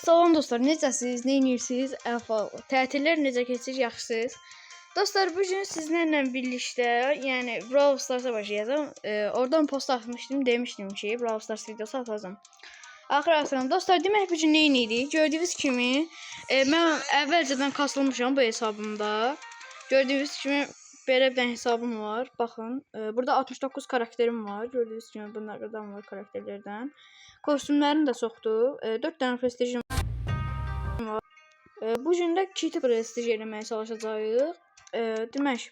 Salam dostlar, necəsiniz? Nə edirsiniz? Tətillər necə keçir? Yaxşısınız? Dostlar, bu gün sizlərlə birlikdə, yəni Brawl Stars'a başlayacağam. Oradan post atmışdım, demişdim ki, Brawl Stars videosu atacağım. Axıra dostlar, demək bu gün nə edirik? Gördüyünüz kimi, mən əvvəlcədən kasılmışam bu hesabımda. Gördüyünüz kimi belə bir hesabım var. Baxın, burada 69 karakterim var. Gördüyünüz kimi bunlardan var karakterlərdən. Kostümlərim də çoxdur. 4 dənə prestijim var. Bu gün də kiti prestij eləməyə çalışacağıq. Demək,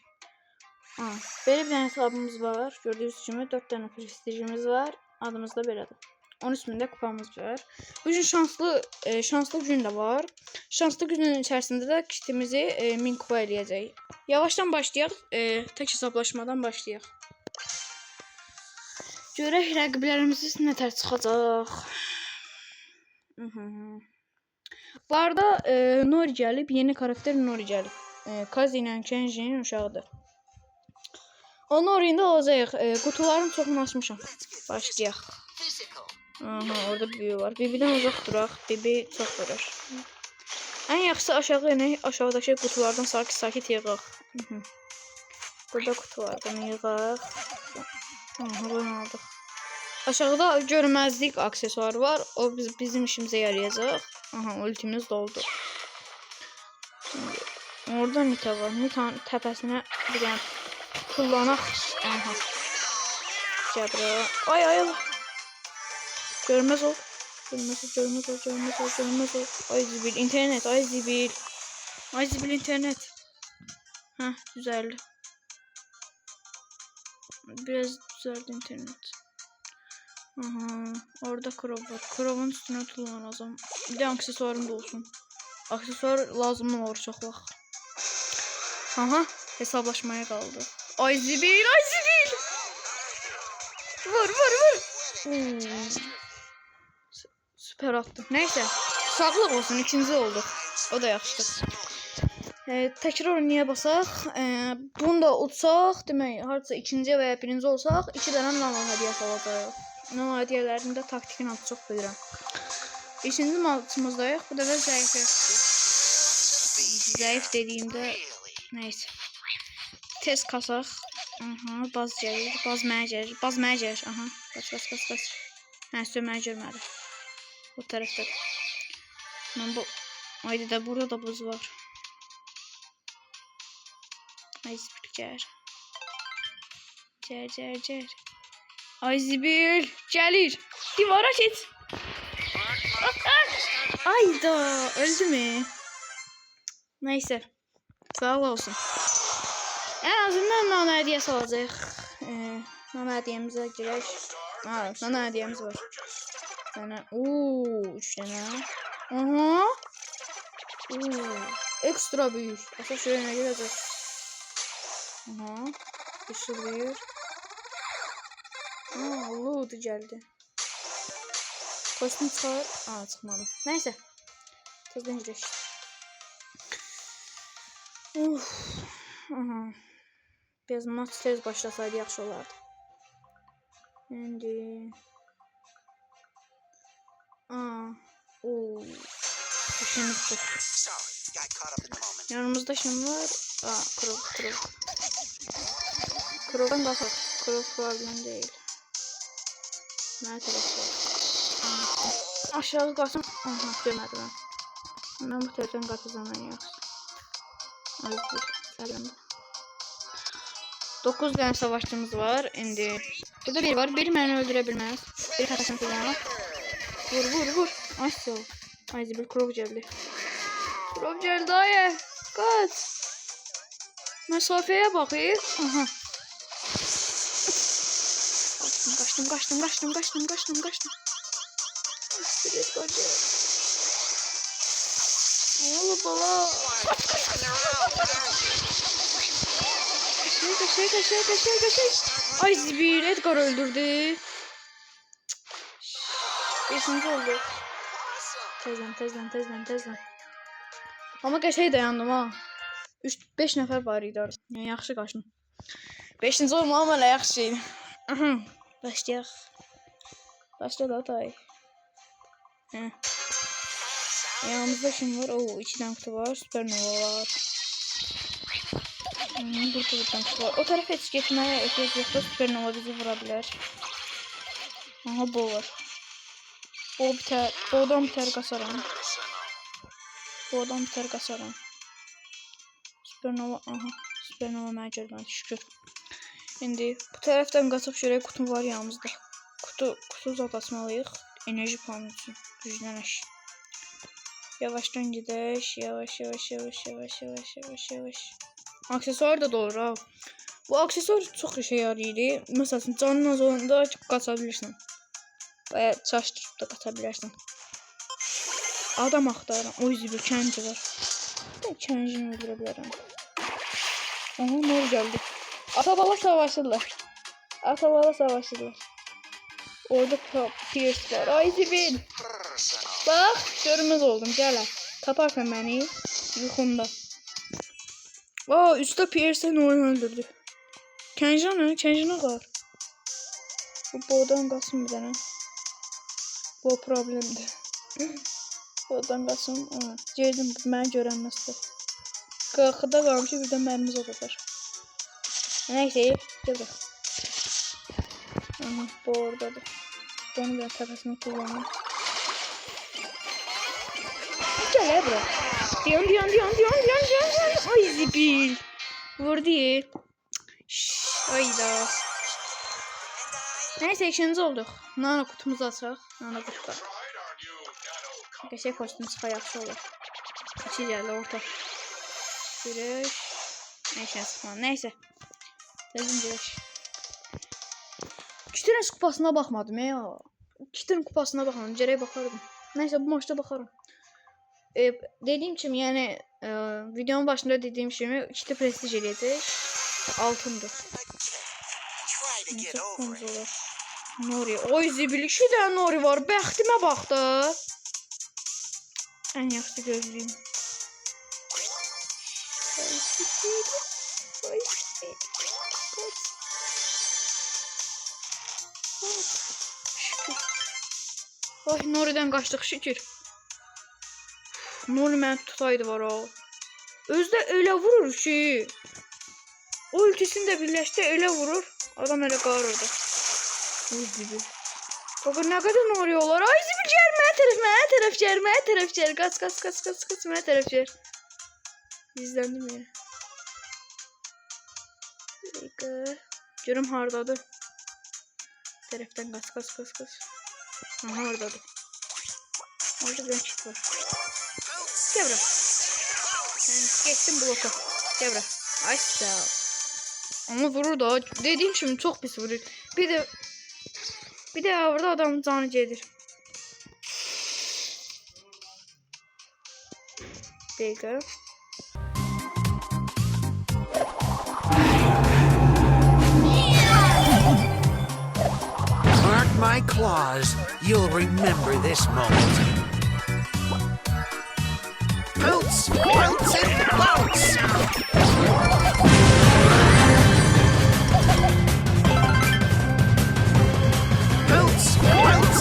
belə bir hesabımız var. Gördüyünüz kimi 4 dənə prestijimiz var. Adımız da belədir. 13.000 də kupamız var. Bu gün şanslı gün də var. Şanslı günün içərisində də kitimizi 1000 kupa eləyəcək. Yavaşdan başlayaq. Tək hesablaşmadan başlayaq. Görək rəqiblərimiz nətər çıxacaq. Bu arada Nori gəlib. Yeni karakter Nori gəlib. Kazi ilə Kenji'nin uşağıdır. O Nori'ndə olacaq. Qutuların çoxunu açmışam. Başlayaq. Orada Bibi var. Bibi'dən uzaq duraq. Bibi çox vurur. Ən yaxşısı aşağı enək. Aşağıdakı qutulardan sakit yığaq. Burada kutu var. Bunu yığaq. Bunu aldıq. Aşağıda görmezlik aksesuarı var. O bizim işimize yarayacaq. Ultimiz doldu. Şimdi orada Nita var. Nita'nın təpəsinə bir dənə kullanaq. Gəbra. Ay. Görmez ol. Ay zibil internet. Ay zibil internet. Düzeldi. Biraz düzeldi internet. Orada Crow var. Crow'un üstüne tullanacağım. Bir de aksesuarım da olsun. Aksesuar lazım olur çok vaxt. Hesablaşmaya kaldı. Ay zibil. Vur. Süper attı. Neyse. Sağlık olsun. İkinci oldu. O da yaxşıdır. Təkrar oynaya basaq. Bunu da utsaq. Demək, harca ikinci və ya birinci olsaq, 2 dənə nano hədiyyəsi alacağıq. Nano hədiyyələrində taktikin adı çox bilirəm. İkinci maçımızdayıq. Bu dəfə zəif. Zəif dediyimdə neyse. Tez kasaq. Baz gəlir. Baz mənə gəlir. Qaç. Söməyə görmədi. Bu tərəfdə. Ayda da burada da buz var. Ay zibil gər. Ay zibil gəlir. Divara geç. Ayda öldü mü? Neyse. Sağ olsun. En azından nano hediyesi olacaq. Nano hediyemizə girək. Nano hediyemiz var. 3 dənə. Ekstra büyük. Asıl şuraya girəcək. Düşürüyor. Loot geldi. Kostüm çıxar. Çıxmadı. Neyse. Tezdən girək. Biraz maç tez başlasaydı yaxşı olardı. Şimdi. Düşünüp çok. Yanımızda şimdi var. Crow. Crow'dan baxaq. Crow problem değil. Mənə tərəf var. Aşağı qaçım. Görmədim mən. Mən bu tərəfdən qaçacağım ən yaxşı. Əlimdə. 9 dənə savaşçımız var. İndi. Burada biri var. Biri məni öldürə bilməz. Biri təpəsini kullanaq. Vur. Ay sol. Ay zibil Crow gəldi. Ay. Qaç. Mesafeye bakayım. Kaçtım. Bilet koca. Oğlum bala. Kaçay. Ay zibil Edgar öldürdü. 5. oldu. Tezden. Ama kaçay dayandım ha. 5 nəfər var idi orada. Yəni yaxşı qaçdım. 5-ci olmağım elə yaxşı idi. Başlayaq. Başla da tay. Yanımızda kim var? Oo, 2 tane kutu var. Supernova var. Burada bir tane kutu var. O tarafa hiç gitmeye ehtiyac yoxdur. Supernova bizi vurabilir. Aha, bu var. O biter. Boğdan biter qasaram. Boğdan biter qasaram. Supernova. Aha. Supernova mənə görmədi. Şükür. İndi bu tərəfdən qaçıb şuraya kutu var yanımızda. Kutu zat açmalıyıq. Enerji puanı üçün. Güclənək. Yavaşdan gedək. Yavaş. Aksesuar da doğru ha. Bu aksesuar çox işe yarayır. Məsələn, canın az olanda qaça bilirsən. Baya çaşdırıb da qaça bilərsən. Adam axtarıram. O yüzden bir kənci var. Ben kəncini öldürə bilərəm. Aha, nor geldi. Atabala savaşırlar. Orada Pierce var. Ay Zibil. Bak, görünmez oldum. Gel. Taparsan beni. Yuxumda. Aa, üstte Pierce Nor'u öldürdü. Kenjana var. Bu boğdan qalsın bir dənə. Bu problemdir. Boğdan qalsın. Geldim, mənə görənməzdir. Qalxıda qalmış ki, birdən mərimiz olur. Neyse, gel bak. Aha, bu oradadır. Onu biraz tepesini kullanalım. Gel bura. Diyan. Ay Zibil. Vurdu. Ayda. Neyse, işimiz oldu. Nano kutumuzu açaq. Nano kutuda. Qəşəng kostüm çıxa yaxşı olur. İçi gəldi orta. Görək. Neyse. Təzim görək. Kitirin kupasına baxmadım ya. Kitirin kupasına baxmadım. Gərək baxardım. Neyse, bu maçda baxarım. Dediğim kimi, yani videonun başında dediğim kimi işte prestij eləyəcək. Altındır. Nori. Oy Zibil, 2 dənə Nori var. Bəxtimə bax da. Ən yaxşı gözlüyüm. Ay, Nori'dən qaçdıq şükür. Nori məni tutaydı var o. Özdə öyle vurur ki. O ultisini də birləşdi, öyle vurur. Adam öyle qarırdı. Uy Zibil. Baba, ne kadar Nori olar. Ay Zibil, gel mənə tərəf gel. Qaç, mənə tərəf gel. İzləndim ya. Bir dakika. Görüm hardadır. Tərəfdən qaç. Aha, oradadır. Orada bir kit var. Gel bura. Sen geçtin bloka. Gel bura. Ay sağ ol. Ama vurur da. Dediğim şimdi çok pis vurur. Bir de orada adamın canı gelir. Dakika. Mark my claws, you'll remember this moment. Bounce and bounce! Bounce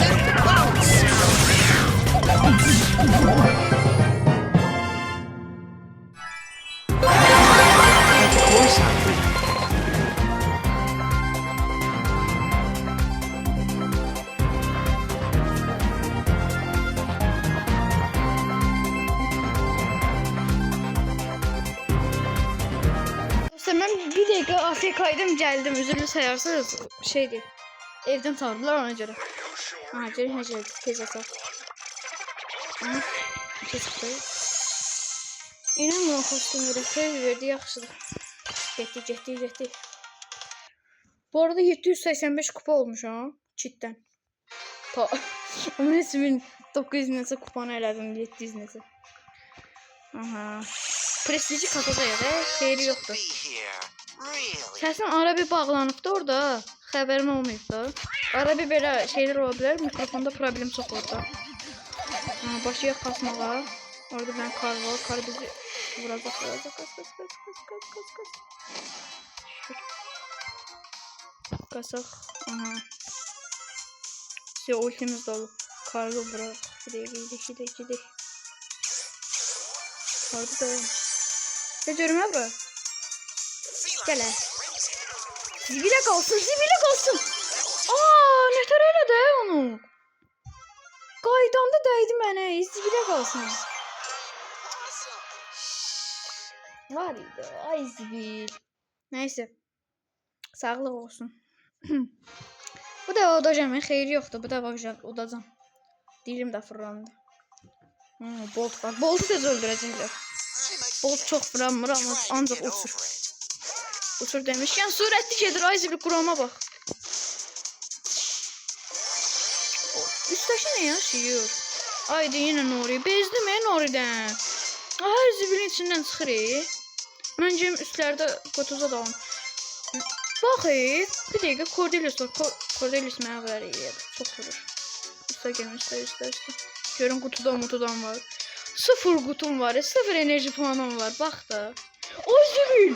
and bounce! Of course I will. Ben bir dakika AFK'ydım, geldim. Üzülü sayarsınız şeydi. Evden çağırdılar ona göre. Ha, geldi. Tez atar. Aha. Tez çıktı. İnanmıyorum, kostümleri tez verdi, yaxşıdır. Getdi. Bu arada 785 kupa olmuş ha. Çitten. Ama resmin 900 nəsə kupanı elədim, 700 nəsə. Aha. Prestiji katacağız da, xeyri yoxdur. Səsim ara bir bağlanıbdı orada. Xəbərim olmayıb da. Ara bir belə şeyler ola bilər. Mikrofonda problem çox olur da. Başlayaq kasmağa. Orada ben kar var. Kar bizi vuracaq. Kasaq. Aha. Size ultimiz de olup. Karlı bırak. Gidelim. Harbi de. Ne diyorum ya bro? Gel he. Zibile kalsın, zibile kalsın. Aa, nətər elə də onu? Qaydanda dəydi mənə, zibile kalsın. Var idi, ay zibil. Neyse. Sağlık olsun. Bu da odacağım, xeyri yoxdur. Bu da odacağım. Dilim də fırlandı. Bolt var. Boltu da öldürəcəklər. Bolt çox fırlanmır ama ancaq uçur. Uçur demişkən sürətli gedir. Ay zibil qurama bax. Üstəşi nə yaşayır? Ayda yenə Nuri. Bezdim Nuri'dən. Ay zibilin içindən çıxır. Məncə üstlərdə qotuza dalın. Bax, bir dəqiqə Cordelius var. Cordelius mənə verir. Çox vurur. Üstə gəlmiş, üstə. Görün qutudan var. 0 qutum var, 0 enerji puanım var. Bax da. Ay zibil.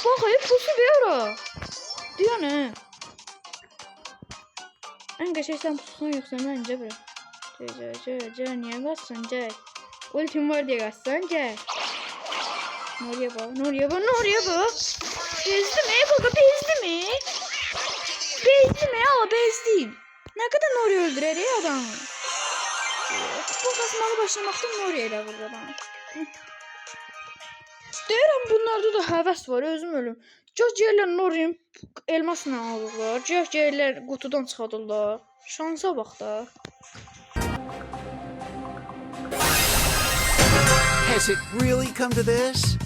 Bax, pusu bir ara. Diyor nə? Ən qəşəng sən pusun yoxsa məncə bir. Niyə qaçsan, gəl. Ultim var deyə qaçsan, gəl. Nuriye bak. Bezdi mi? Baka bezdi mi? Ama bezdim. Ne kadar Nuri öldürer ya adamı. Bu kasmalı başlamaktan Nuri ile vurdu adamı. Deyirəm bunlarda da həvəs var, özüm ölüm. Cəh yerlər Nuri'nin elmasla alırlar. Cəh yerlər qutudan çıxadırlar. Şansa bax da. Has it really come to this?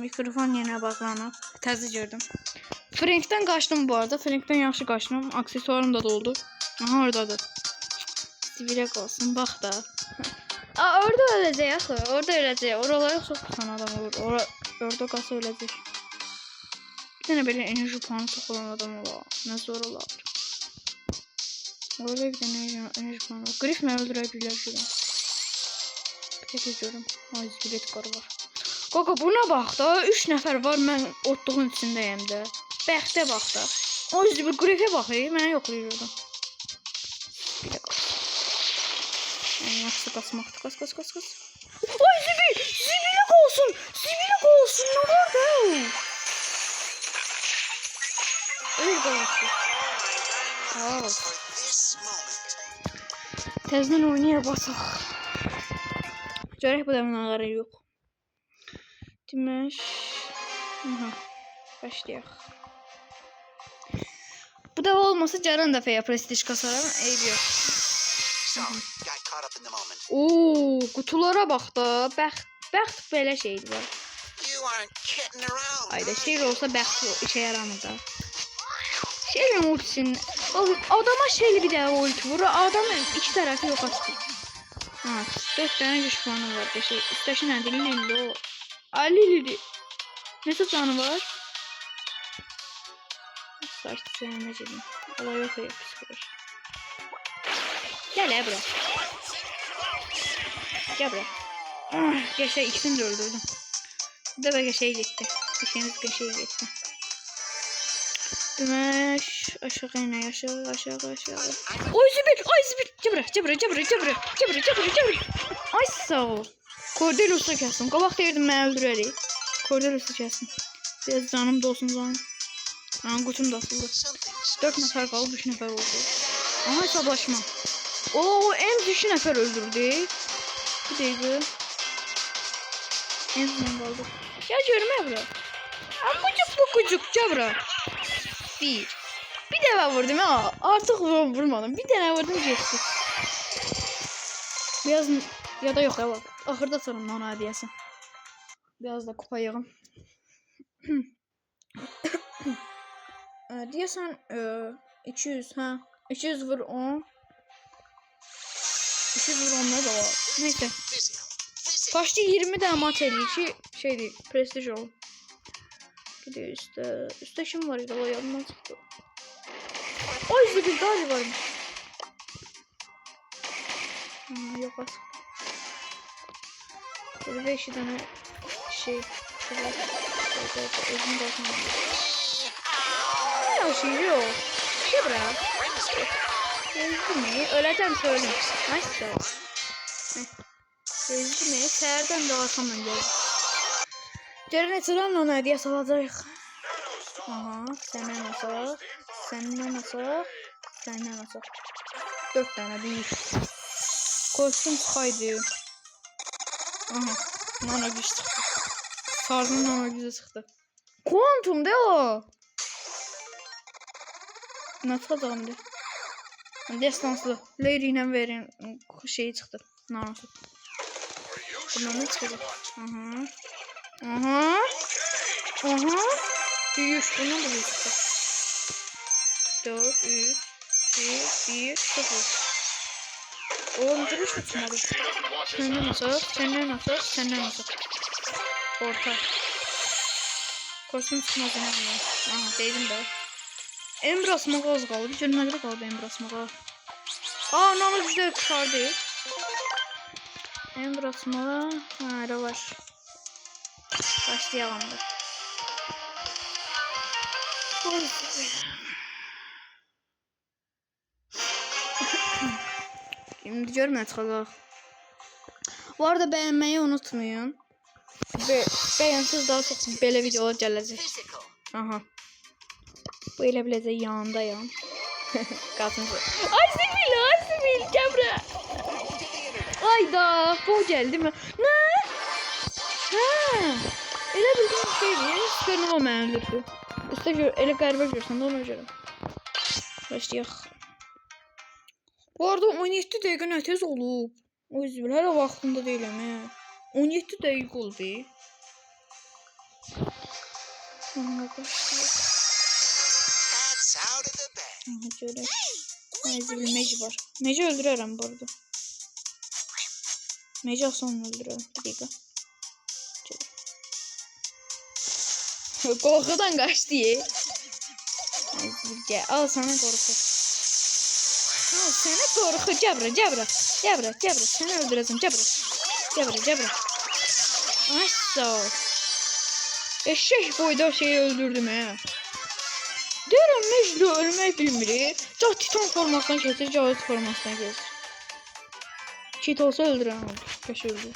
Mikrofon yine bağlanıb. Təzə gördüm. Frank'ten kaçtım bu arada. Frank'ten yaxşı kaçtım. Aksesuarım da doldu. Aha oradadır. Sibirə qalsın. Bax da. Aa, orada öləcək axı. Orada öləcək. Oralara çox tutan adam olur. Orada qalsa öləcək. Bir tane böyle enerji puanı çox olan adam olar. Nə zor olar. Orada bir tane enerji puanı var. Grif məni öldürə bilər şuradan. Bir tek görürüm. Ay zibirət qarı var. Kaka buna bax da 3 nəfər var, mən otluğun içindəyəm də. Bəxtə bax da. O bir qrifə bax, mənə yoxlayır orada. Bir də qaç. Yəni yaxşı qaçmaqdır. Qaç. Ay zibil! Zibilə qalsın! Nə var da? Öl qaçdı. Al. Təzdən oynaya basaq. Görək bu da mənə yox. Demək. Başlayaq. Bu da olmasa caran dəfəyə prestij kasaram. Eyb yox. Oo, qutulara bax da. Bəxt belə şeydir var. Ayda şehir olsa bəxt işe yaramır da. Şehrin ultisinin. Adama şeyli bir daha ulti vurur. Adamın iki tarafı yok açtı. Ha, 4 tane güç puanı var. Üsteşin dilin elli o. Ali. Ne canı var? Saçtı sen ne dedim. Olay yok ya psikoloji. Gel bura. Gel bura. Geçe ikisini de öldürdüm. Bu da geçeye gitti. İşiniz geçeye gitti. Dümeş aşağı ine aşağı. Oy zibir. Cıbır. Ay sağ ol. Cordelius'u kesin. Qabaq deyirdim mən öldürərik. Cordelius'u kesin. Biraz canım da olsun canım. Aha qutum da asıldı. 4 nəfər qalıb 3 nəfər oldu. Aha hesablaşma. Oo en 3 nəfər öldürdü. Bir dəqiqə. En son qaldı. Gel görmə bura. Ambucuk cabra. Bir dəfə vurdum ha. Artıq vurmadım. Bir dənə vurdum getdi. Biraz ya da yok ya bak. Ahırda sarım ona diyesin. Biraz da kupa yığım. Diyorsan 200 ha. 200 vur 10. 200 vur 10 da var. Neyse. Kaçtı 20 de maç eləyir ki şeydir, prestij olun. Gidiyor üstte. Üstte kim var idi? O yanından çıktı. Ay zibil dali varmış. Yok az. Burada 2 tane şey. Özünü bakmam. Ne şey yok. Şey bırak. Ezdirmeyi öleceğim söyleyeyim. Nice. Ezdirmeyi səhərdən də arxamdan gəlir. Görün neçədən ona hediyə salacaq. Aha, səndən asaq. Səndən asaq. Səndən asaq. 4 tane büyük. Kostüm çıxaydı. Aha, nano güç çıxdı. Sarının nano gücü çıxdı. Kuantum de o. Ne çıxacağım de. Destanslı. Lady ilə verin şeyi çıxdı. Nanosu. Bundan ne çıxacaq? Aha. Aha. Aha. Büyük. Bundan da büyük çıxdı. 4, 3, 2, 1, 0. Oğlum dur hiç tutmadı. Senden asıl, senden asıl, senden asıl. Orta. Kostüm çıkmaz ne bunlar. Aha değdim de. Emir asmağa az qaldı. Görün nə qədər qaldı Emir asmağa. Aa nano gücləri çıxardı. Emir asmağa. Ha elə var. Başlayalım da. Şimdi görmə çıxacaq. Bu arada beğenmeyi unutmayın. Beğensiz daha çok belə videolar gələcək. Aha. Bu elə biləcək yanındayım. Qaçıncı. Ay Sibil, Cəbrə. Ayda, bu gəldi mi? Nə? Hə. Elə bildim şeydir. Süpernova məni öldürdü. Üstə gör, elə qəribə görsən də ona görə. Başlayaq. Bu arada 17 dəqiqə nə tez olub. O yüzden hələ vaxtında deyiləm. 17 dəqiqə oldu. Şöyle. Zibil Meci var. Meci öldürərəm bu arada. Meci aslanını öldürərəm. Bir dəqiqə. Qorxudan qaçdı. Zibil gəl. Al sana qorxu. Al sana qorxu. Cəbrə. Səni öldürəcəm. Cəbrə. Ay sağ ol. Eşek boyda şeyi öldürdüm he. Deyirəm Mecdi ölmək bilmir. Cah titan formasına keçir, cahit formasına keçir. Kit olsa öldürəm onu. Qəş öldür.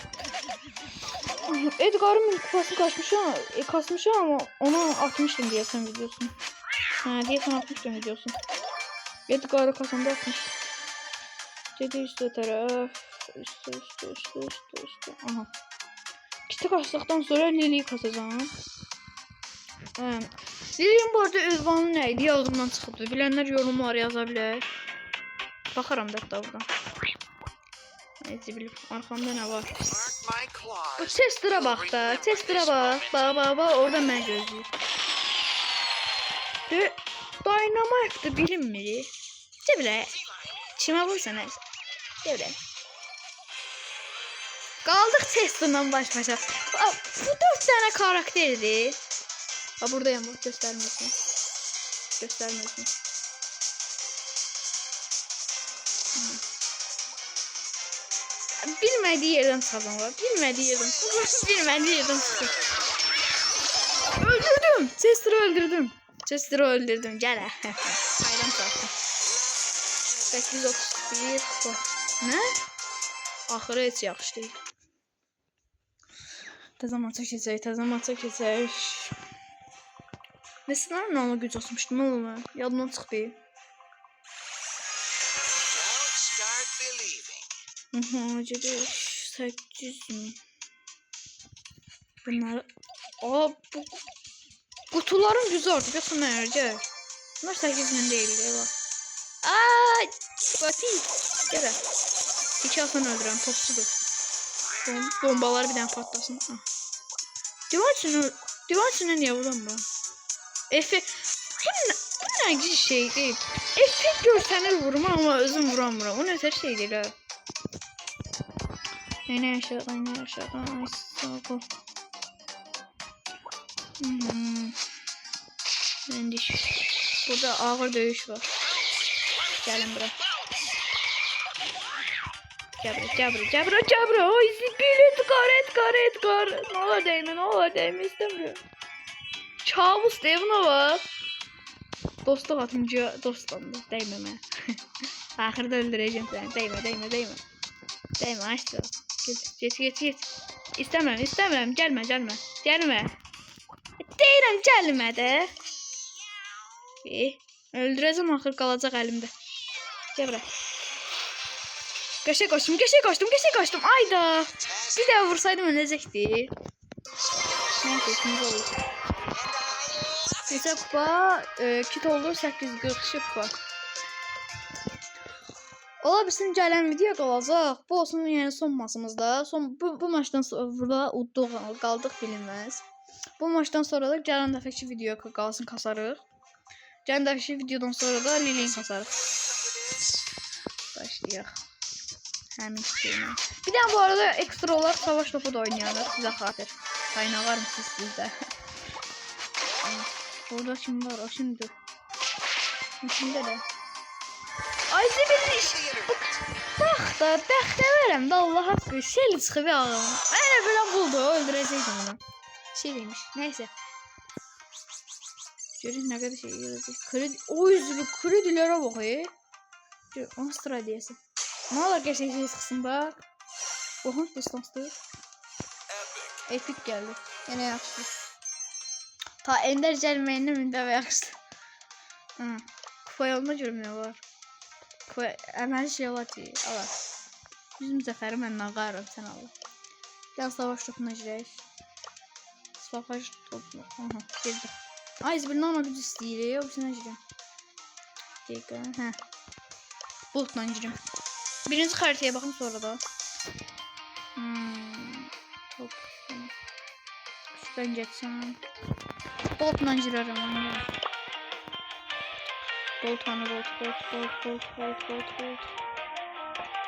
Edgar'ın kupasını kasmışam ama onu atmışdım deyəsən videosunu. Deyəsən atmışdım videosunu. Edgar'ı kasanda atmışdım. Dedi üstü tərəf. Üstü. Aha. Kiti kastıktan sonra Lili'yi kasacağım. Lili'nin bu arada özvanı neydi? Yadımdan çıxıbdı. Bilenler yorumlar yazabilir. Bakarım da hatta buradan. Neyse bilip arkamda ne var? Bu Chester'a bak da. Chester'a bak. Bak. Oradan ben gözlüyüm. Dynamite'dı bilinmir. Cəbrə. Çimə vursa neyse. Cəbrə. Qaldık Chester'dan baş-başa. Bu 4 tane karakterdi. Ha buradayım bak göstermesin. Bilmediği yerden sazan var. Bilmediği yerden sıkın. Öldürdüm. Chester'ı öldürdüm. Gel. Hayran sattım. 831 kupa. Ne? Axırı heç yaxşı deyil. Təzə maça keçək. Nesələr nano güc asmışdım oğlum. Yadımdan çıxdı. Gedirik 800 mi? Bunları... Aa bu... Kutuların gücü artıq. Yoxsa məyər gəl. Bunlar 8000 deyildi. Bak. Aaa! Batik. Gələ. 2 aslan öldürəm. Topsudur. Bombalar bir dənə patlasın. Divan içində niyə vuram bu? Efe... Bu sanki şey değil. Effekt görsənir vurma ama özüm vuramıram. O nətər şey değil ha. Ne aşağıdan ne aşağıdan. Ay sağ ol. Mendiş. Burada ağır döyüş var. Gelin bura. Cabra. Oy zibil Edgar. Ne olur değme istemiyorum. Çavus dev ne var? Dostluq atınca dostlandı. Değmeme. Ahırda öldüreceğim seni. Değme. Değme açtı. Git. İstemem. Gelme. Deyirəm gəlmə də. Öldürəcəm axır qalacaq əlimdə. Gəl bura. Qəşəng qaçdım. Ayda. Bir də vursaydım öləcəkdi. Neyse ikinci olur. Neyse kupa kit olur 842 kupa. Ola bilsin gələn video qalacaq. Bu olsun yəni son maçımızda. Bu maçdan sonra udduq qaldıq bilinməz. Bu maçdan sonra da gələn dəfəki video qalsın kasarıq. Gələn dəfəki videodan sonra da Lilin kasarıq. Başlayaq. Həmin şeylə. Bir də bu arada ekstra olaraq savaş topu da oynayalım sizə xatir. Qayna var mı sizdə? Orada kim var? O şimdi. Şimdi də. Ay zibilmiş. Dəxtə verəm də Allah haqqı. Şel çıxıb ağam. Belə buldu, öldürəcəkdim onu. Şeymiş. Neyse. Görün ne kadar şey yazıyor. Kredi. O yüzlü kredilere bak. Astra diyesin. Ne olur gerçekten çıksın bak. Oha distanstır. Epic geldi. Yine yaxşı. Ta ender gəlməyinə mündə və yaxşı. Kupa yoluna görüm ne var. Kupa əməli şey var ki. Allah. Bizim zəfəri mən nağarım sən Allah. Gel savaş topuna girək. Savaş topu. Aha girdi. Ay zibir nana güc istəyir. O birisine girəm. Dəqiqə. Bulutla girəm. Birinci xəritəyə baxım sonra da. Top. Üstdən geçsəm. Boltla girərəm onu. Bolt.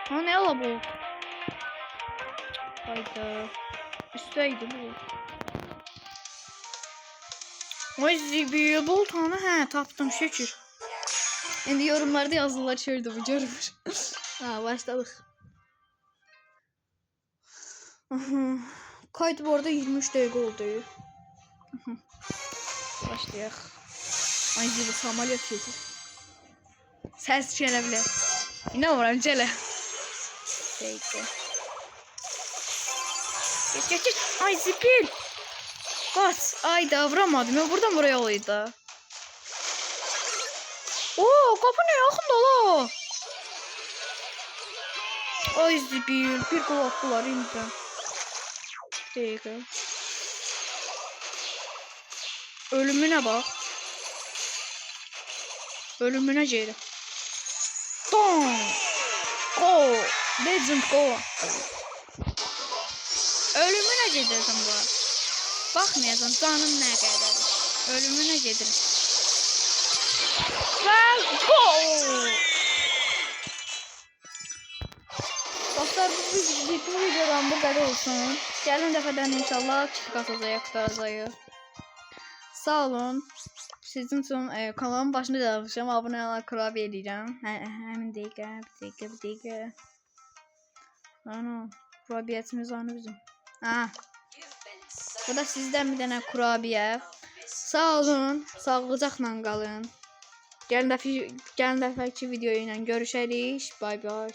Ha ne ala bolt? Hayda. Üstəydi bu. Ay zibil boltanı tapdım şükür. İndi yorumlarda yazılar şöyle bu görmür. Başladık. Kayıt bu arada 23 dəqiqə oldu. Başlayaq. Ay zibil samolyot gedir. Səs gələ bilər. Yine vuram gələ. Dəqiqə. Geç. Ay zibil. Kaç. Ayda vuramadım. Ya buradan buraya olaydı. Oo kapı ne yakında la. Ay zibil. Bir kulaklılar indi. Dakika. Ölümüne bak. Ölümüne geri. Don. Go. Legend go. Ölümüne giderim bu. Bakmayacağım canım ne kadar. Ölümüne giderim. Ve go. Dostlar bu videodan bu kadar olsun. Gələn dəfədən inşallah kitik atacağıq, qurtaracağıq. Sağ olun. Sizin üçün kanalımın başında da yapacağım. Abone olmayı kurabiye eləyirəm. Həmin dəqiqə. Ano, kurabiyetimiz var bizim. Bu da sizdən bir dənə kurabiye. Sağ olun. Sağlıcaqla qalın. Gələn dəfəki video ilə görüşərik. Bay bay.